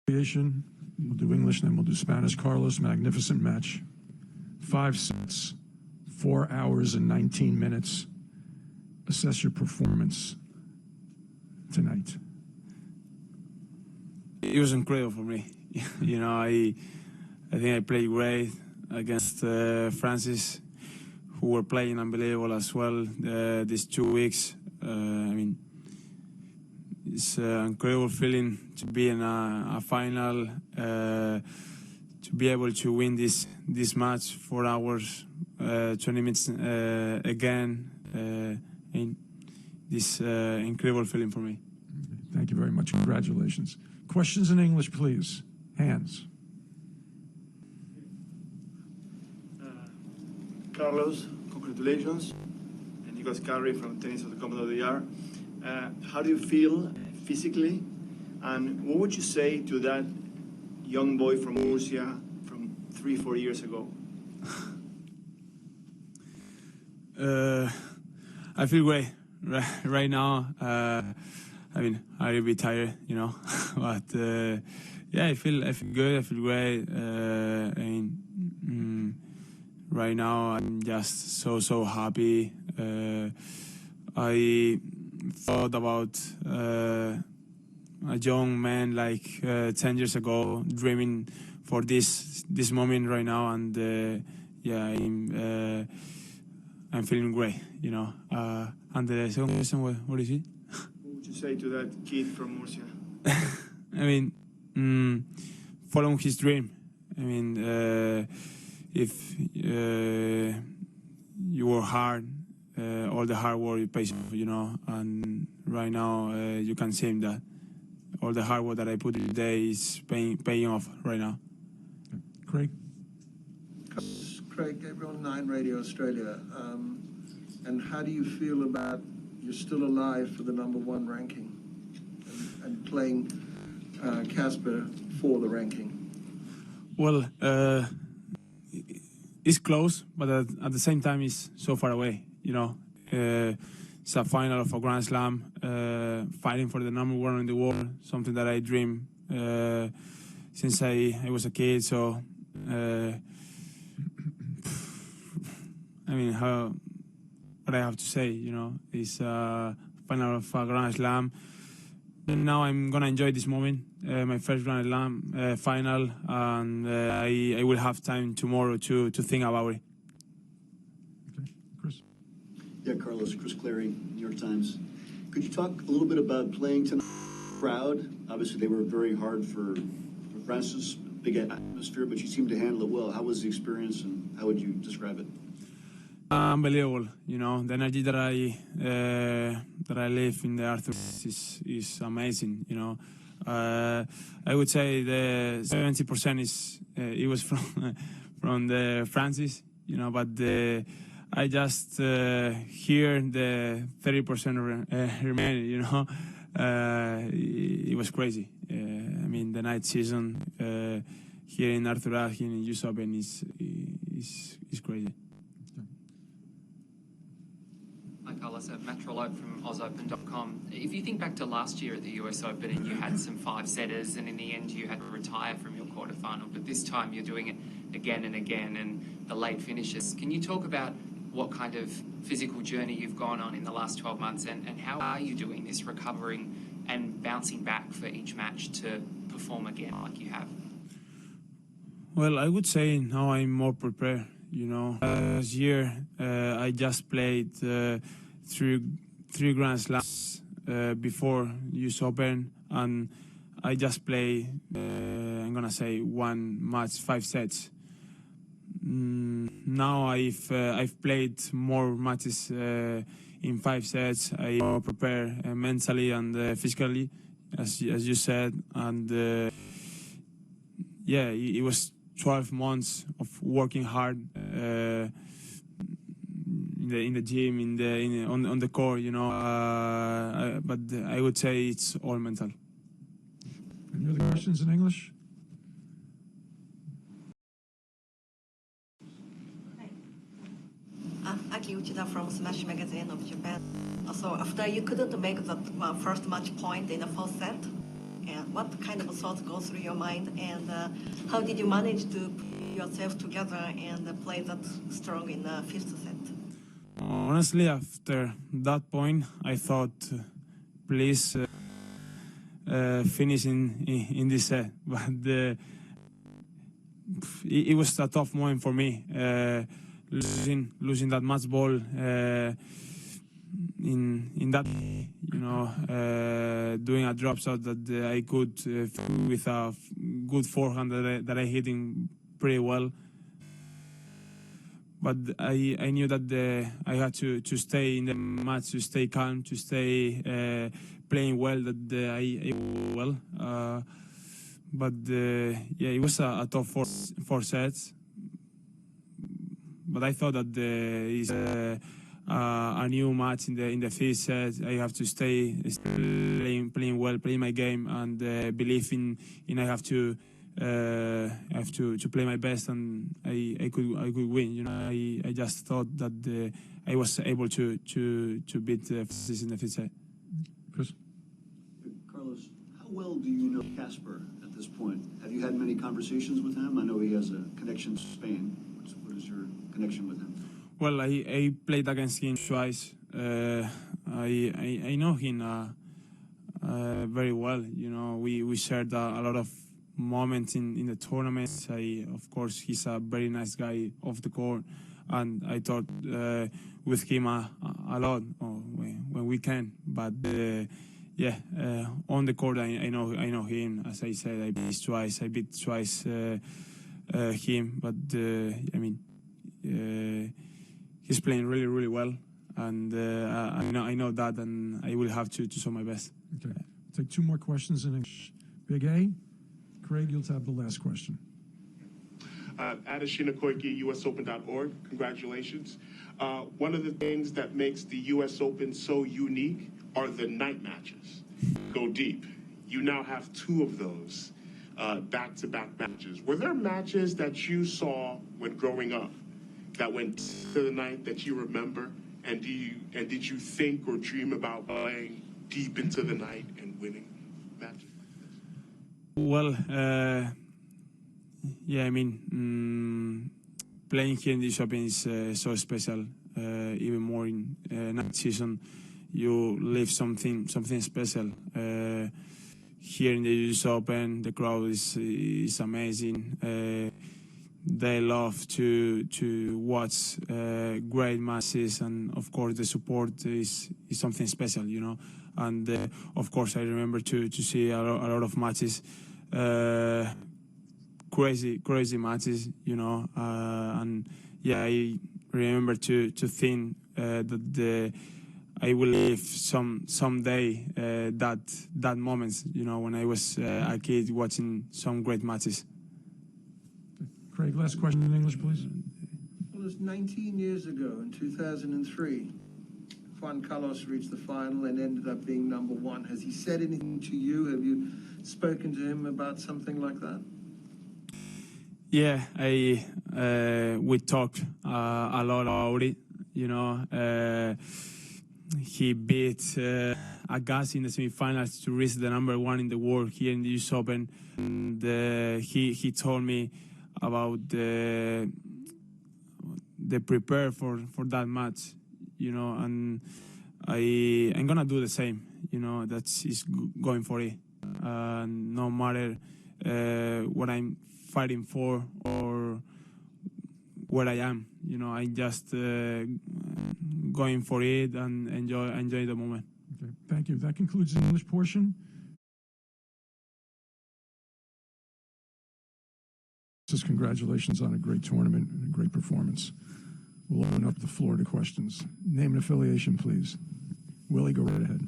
We'll do English, then we'll do Spanish. Carlos, magnificent match. 5 sets, 4 hours and 19 minutes. Assess your performance tonight. It was incredible for me. You know, I think I played great against Frances, who were playing unbelievable as well these 2 weeks. I mean, it's an incredible feeling to be in a final, to be able to win this match 4 hours, 20 minutes again. This incredible feeling for me. Thank you very much. Congratulations. Questions in English, please. Hands. Carlos, congratulations. And Nicholas Carey from Tennis of the Commodore of the Year. How do you feel physically? And what would you say to that young boy from Murcia from 3-4 years ago? I feel great right now. I mean, I'm a little bit tired, you know, but yeah, I feel good. I feel great. Right now, I'm just so happy. I thought about a young man like 10 years ago, dreaming for this moment right now, and yeah, I'm feeling great, you know. And the second question, what is it? What would you say to that kid from Murcia? I mean, following his dream. I mean, if you work hard, all the hard work pays off, you know. And right now, you can see that all the hard work that I put in today is paying off right now. Craig? Craig, Gabriel, 9 Radio Australia. And how do you feel about you're still alive for the #1 ranking and playing Casper for the ranking? Well, it's close, but at the same time, it's so far away. You know, it's a final of a Grand Slam, fighting for the #1 in the world, something that I dream since I was a kid. So, I mean, what I have to say, you know, is final of a Grand Slam. And now I'm gonna enjoy this moment, my first Grand Slam final, and I will have time tomorrow to think about it. Okay, Chris. Yeah, Carlos, Chris Clary, New York Times. Could you talk a little bit about playing tonight? Crowd, obviously they were very hard for Frances, big atmosphere, but you seemed to handle it well. How was the experience, and how would you describe it? Unbelievable, you know. The energy that I live in the Arthur is amazing, you know. I would say the 70% it was from the Frances, you know, but I just hear the 30% remaining, you know. It was crazy. I mean, the night season here in Arthur, here in US Open is crazy. Hi, Carlos. Matt Trollope from AusOpen.com. If you think back to last year at the US Open and you had some 5-setters and in the end you had to retire from your quarterfinal, but this time you're doing it again and again and the late finishes. Can you talk about what kind of physical journey you've gone on in the last 12 months and how are you doing this, recovering and bouncing back for each match to perform again like you have? Well, I would say now I'm more prepared. You know, last year I just played 3 Grand Slams before US Open, and I just play, I'm gonna say 1 match, 5 sets. Now I've played more matches in 5 sets. I more prepare mentally and physically, as you said, and yeah, it was 12 months of working hard in the gym, on the court, you know. But I would say it's all mental. Any other questions in English? Aki Uchida from Smash Magazine of Japan. So after you couldn't make the first match point in the first set, and what kind of thoughts go through your mind, and how did you manage to put yourself together and play that strong in the fifth set? Honestly, after that point, I thought, please finish in this set. But it was a tough moment for me, losing that match ball in that, doing a drop shot that I could with a good forehand that I hitting pretty well. But I knew that I had to stay in the match, to stay calm, to stay playing well. That I well. But it was a tough four sets. But I thought that is a new match in the fifth set. I have to stay playing well, playing my game, and believe in I have to play my best, and I could win. I just thought that I was able to beat Frances in the fifth set. Chris? Carlos, how well do you know Casper at this point? Have you had many conversations with him? I know he has a connection to Spain. What is your connection with him? Well, I played against him twice. I know him very well. We shared a lot of moments in the tournaments. Of course, he's a very nice guy off the court, and I talk with him a lot when we can. But on the court, I know him. As I said, I beat twice him. But he's playing really, really well, and I know that, and I will have to show my best. Okay. I'll take two more questions in English. Big A, Craig, you'll have the last question. Adeshina Koike, USOpen.org. Congratulations. One of the things that makes the US Open so unique are the night matches. Go deep. You now have two of those back-to-back matches. Were there matches that you saw when growing up that went to the night that you remember? And did you think or dream about playing deep into the night and winning matches? Well, playing here in the Open is so special. Even more in night season, you live something special. Here in the US Open, the crowd is amazing. They love to watch great matches, and of course the support is something special, And of course I remember to see a lot of matches, crazy matches, and I remember to think that I will live someday that moments, when I was a kid watching some great matches. Craig, last question in English, please. Well, it was 19 years ago, in 2003, Juan Carlos reached the final and ended up being number one. Has he said anything to you? Have you spoken to him about something like that? Yeah, we talked a lot about it. He beat Agassi in the semifinals to reach the number one in the world here in the US Open. And he told me about the prepare for that match, and I'm gonna do the same. That's going for it. No matter what I'm fighting for or where I am, I'm just going for it and enjoy the moment. Okay, thank you. That concludes the English portion. Congratulations on a great tournament and a great performance. We'll open up the floor to questions. Name and affiliation, please. Willie, go right ahead.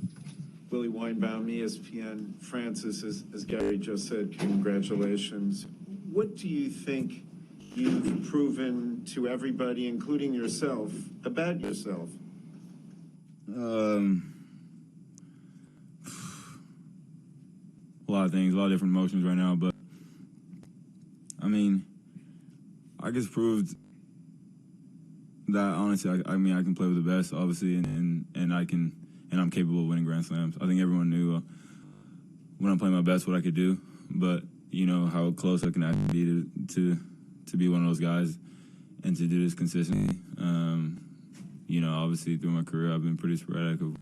Willie Weinbaum, ESPN. Frances, as Gary just said, congratulations. What do you think you've proven to everybody, including yourself, about yourself? A lot of things, a lot of different emotions right now, but I just proved that honestly, I can play with the best, obviously, and I'm capable of winning Grand Slams. I think everyone knew when I'm playing my best, what I could do, but you know how close I can actually be to be one of those guys and to do this consistently. You know, obviously through my career, I've been pretty sporadic of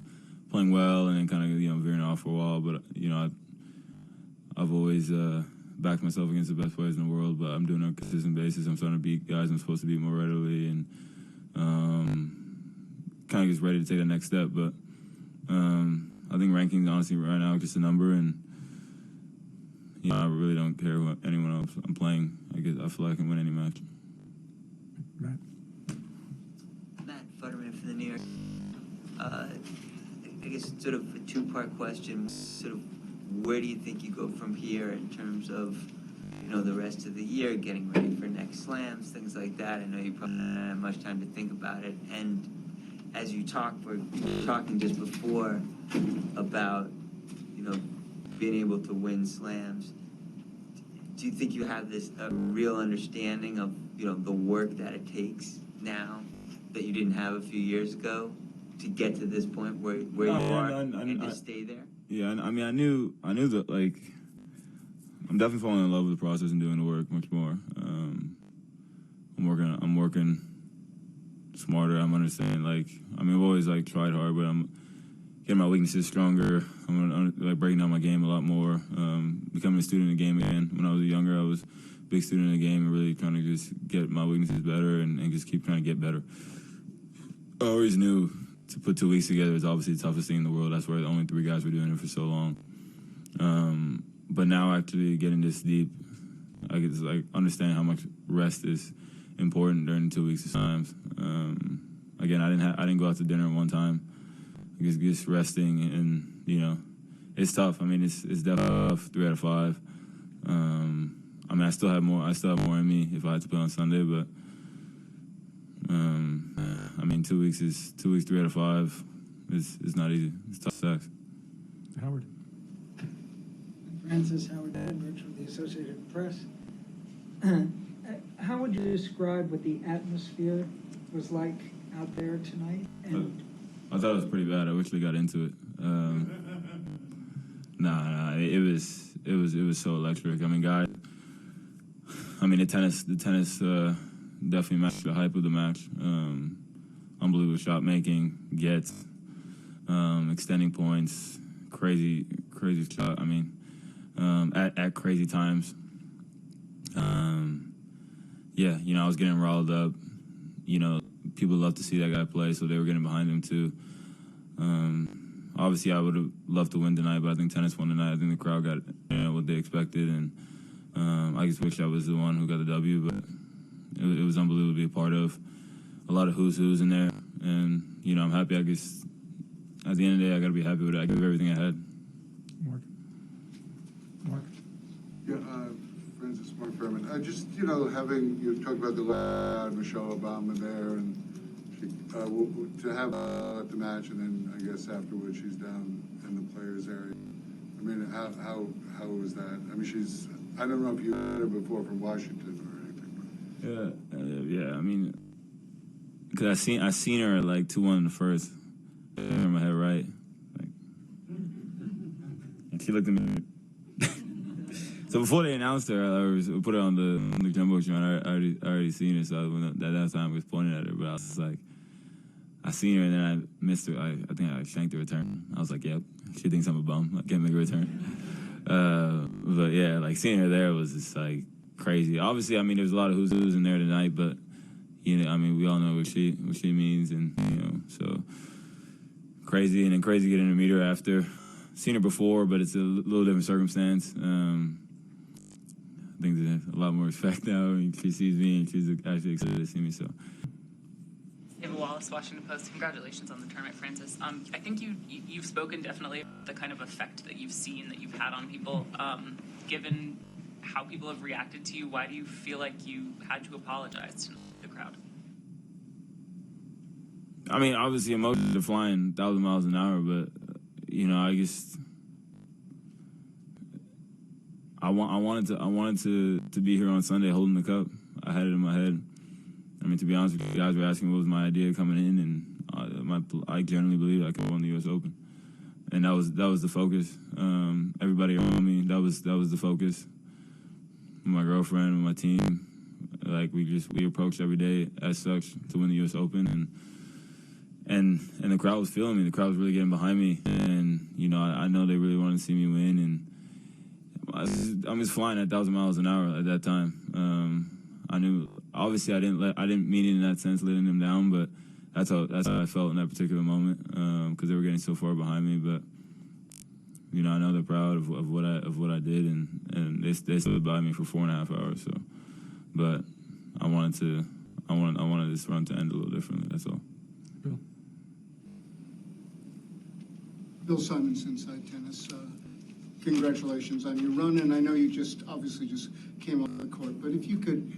playing well and then kind of veering off for a while, but you know I've always backed myself against the best players in the world, but I'm doing it on a consistent basis. I'm starting to beat guys I'm supposed to beat more readily, and kind of just ready to take the next step. But I think rankings, honestly, right now, just a number, and you know, I really don't care what anyone else I'm playing. I feel like I can win any match. Matt? Matt Futterman from the New York. I guess sort of a two-part question. Sort of, where do you think you go from here in terms of, you know, the rest of the year, getting ready for next slams, things like that? I know you probably don't have much time to think about it. And as you we're talking just before about, you know, being able to win slams. Do you think you have a real understanding of, you know, the work that it takes now that you didn't have a few years ago to get to this point where you are and to stay there? Yeah, I mean, I knew that, like, I'm definitely falling in love with the process and doing the work much more. I'm working smarter. I'm understanding, like, I mean, I've always, like, tried hard, but I'm getting my weaknesses stronger. I'm like breaking down my game a lot more, becoming a student of the game again. When I was younger, I was a big student of the game and really trying to just get my weaknesses better and just keep trying to get better. I always knew to put 2 weeks together is obviously the toughest thing in the world. That's why the only 3 guys were doing it for so long. But now actually getting this deep, I get to like understand how much rest is important during 2 weeks of times. Again, I didn't go out to dinner one time. Just resting, and you know, it's tough. I mean, it's definitely tough. 3 out of 5. I mean, I still have more in me if I had to play on Sunday, but I mean, 2 weeks, 3 out of 5 is not easy. It's tough sex. Howard? Francis, Howard Edwards from the Associated Press. How would you describe what the atmosphere was like out there tonight? And I thought it was pretty bad. I wish they got into it. Nah, it was so electric. I mean, guys. I mean, the tennis definitely matched the hype of the match. Unbelievable shot making, gets, extending points, crazy shot. I mean, at crazy times. Yeah, you know, I was getting riled up. You know, people love to see that guy play, so they were getting behind him too. Obviously, I would have loved to win tonight, but I think tennis won tonight. I think the crowd got what they expected, and I just wish I was the one who got the W. But it was unbelievable to be a part of. A lot of who's in there, and you know, I'm happy. I guess at the end of the day, I got to be happy with it. I gave everything I had. Mark. Yeah, Francis, Mark Furman. Just, you know, you talked about the loud Michelle Obama there, and she, to have at the match, and then I guess afterwards she's down in the players area. I mean, how was that? I mean, I don't know if you heard her before from Washington or anything. Yeah. I mean, because I seen her at like 2-1 in the first. I remember my head right. Like, and she looked at me. So before they announced her, I put her on the Jumbotron. I already seen her, so at that time I was pointing at her, but I was like, I seen her and then I missed her. I think I shanked the return. I was like, yep, she thinks I'm a bum. I can't make a return. But yeah, like seeing her there was just like crazy. Obviously, I mean, there's a lot of who's in there tonight, but you know, I mean, we all know what she means, and you know, so crazy, and then crazy getting to meet her after. Seen her before, but it's a little different circumstance. I think there's a lot more respect now. I mean, she sees me, and she's actually excited to see me. So. Ava Wallace, Washington Post. Congratulations on the tournament, Francis. I think you've spoken definitely about the kind of effect that you've seen, that you've had on people. Given how people have reacted to you, why do you feel like you had to apologize to the crowd? I mean, obviously emotions are flying 1,000 miles an hour, but you know, I wanted to be here on Sunday holding the cup. I had it in my head. I mean, to be honest with you, guys were asking what was my idea coming in, and I generally believe I could win the U.S. Open. and that was the focus. Everybody around me, that was the focus. My girlfriend and my team, like we approached every day as such to win the U.S. Open, and the crowd was feeling me. The crowd was really getting behind me, and I know they really wanted to see me win, and I was flying at 1,000 miles an hour at that time. I knew, obviously, I didn't mean it in that sense, letting them down, but that's how I felt in that particular moment, because they were getting so far behind me. But I know they're proud of what I did, and they stood by me for 4.5 hours. So, but I wanted this run to end a little differently. That's all. Bill Simons, Inside Tennis. Congratulations on your run, and I know you obviously just came off the court, but if you could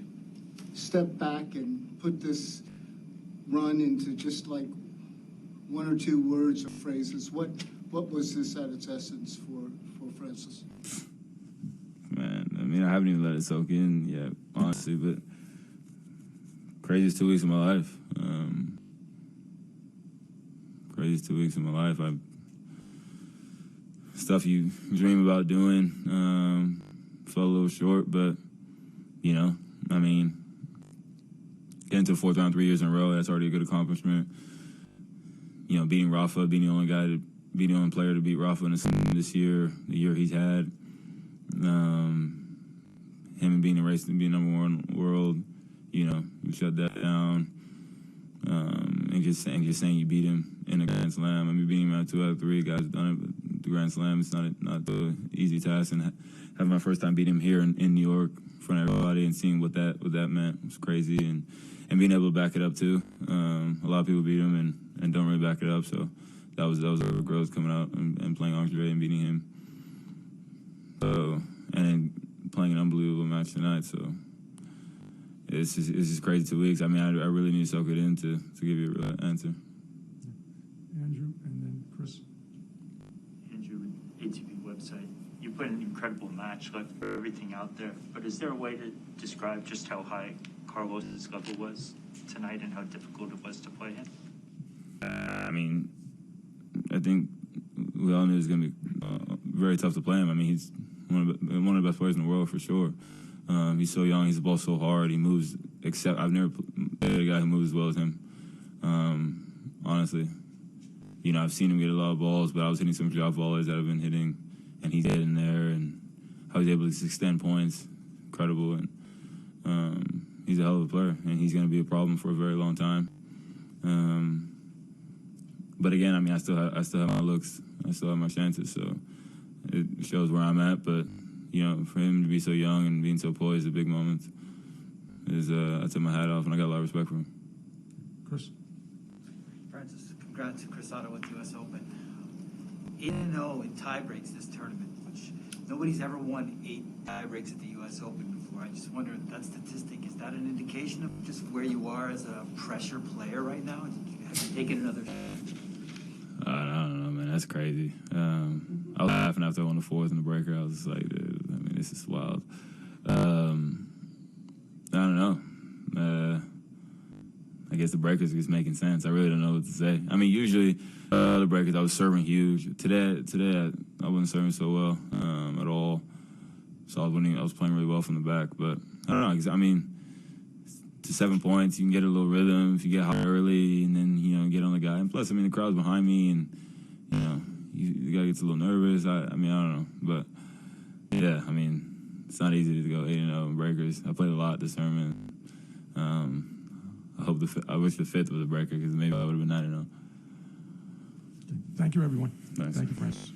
step back and put this run into just like one or two words or phrases, what was this at its essence for Frances? Man, I mean, I haven't even let it soak in yet, honestly, but craziest 2 weeks of my life. Craziest 2 weeks of my life. Stuff you dream about doing, fell a little short, but, I mean, getting to the fourth round 3 years in a row, that's already a good accomplishment. Beating Rafa, being the only player to beat Rafa in this year, the year he's had. Him being in race and being number one in the world, you shut that down. And just saying you beat him in a Grand Slam. I mean, beating him out 2 out of 3 guys have done it, but the Grand Slam, it's not the easy task. And having my first time beat him here in New York in front of everybody and seeing what that meant was crazy. And being able to back it up too. A lot of people beat him and don't really back it up. So that was a growth coming out and playing Andre and beating him. So, and then playing an unbelievable match tonight. So it's just crazy 2 weeks. I mean, I really need to soak it in to give you a real answer. Andrew, and then Chris. Andrew, ATP website. You put an incredible match, left everything out there. But is there a way to describe just how high Carlos's level was tonight and how difficult it was to play him? I mean, I think we all knew it was going to be very tough to play him. I mean, he's one of the best players in the world for sure. He's so young. He's the ball so hard. He moves. I've never played a guy who moves as well as him. Honestly, I've seen him get a lot of balls, but I was hitting some drop volleys that I've been hitting, and he's getting there. And how he's able to extend points, incredible. And he's a hell of a player, and he's going to be a problem for a very long time. But again, I mean, I still have my looks. I still have my chances. So it shows where I'm at, but. For him to be so young and being so poised at big moments I took my hat off, and I got a lot of respect for him. Chris? Frances, congrats to Chris Otto with the U.S. Open. 8-0 in tie breaks this tournament, which nobody's ever won 8 tie breaks at the U.S. Open before. I just wonder, that statistic, is that an indication of just where you are as a pressure player right now? Have you taken another I don't know, man. That's crazy. I was laughing after I won the fourth in the breaker. I was just like, dude, I mean, this is wild. I don't know. I guess the breakers is making sense. I really don't know what to say. I mean, usually the breakers, I was serving huge. Today I wasn't serving so well at all. So I was playing really well from the back. But I don't know. 'Cause, I mean, to 7 points, you can get a little rhythm if you get hot early, and then get on the guy. And plus, I mean, the crowd's behind me, and the guy gets a little nervous. I mean, I don't know, but yeah, I mean, it's not easy to go 8-0 in breakers. I played a lot this tournament. I wish the fifth was a breaker, because maybe I would have been 9-0. Thank you, everyone. Thanks. Thank you, Frances.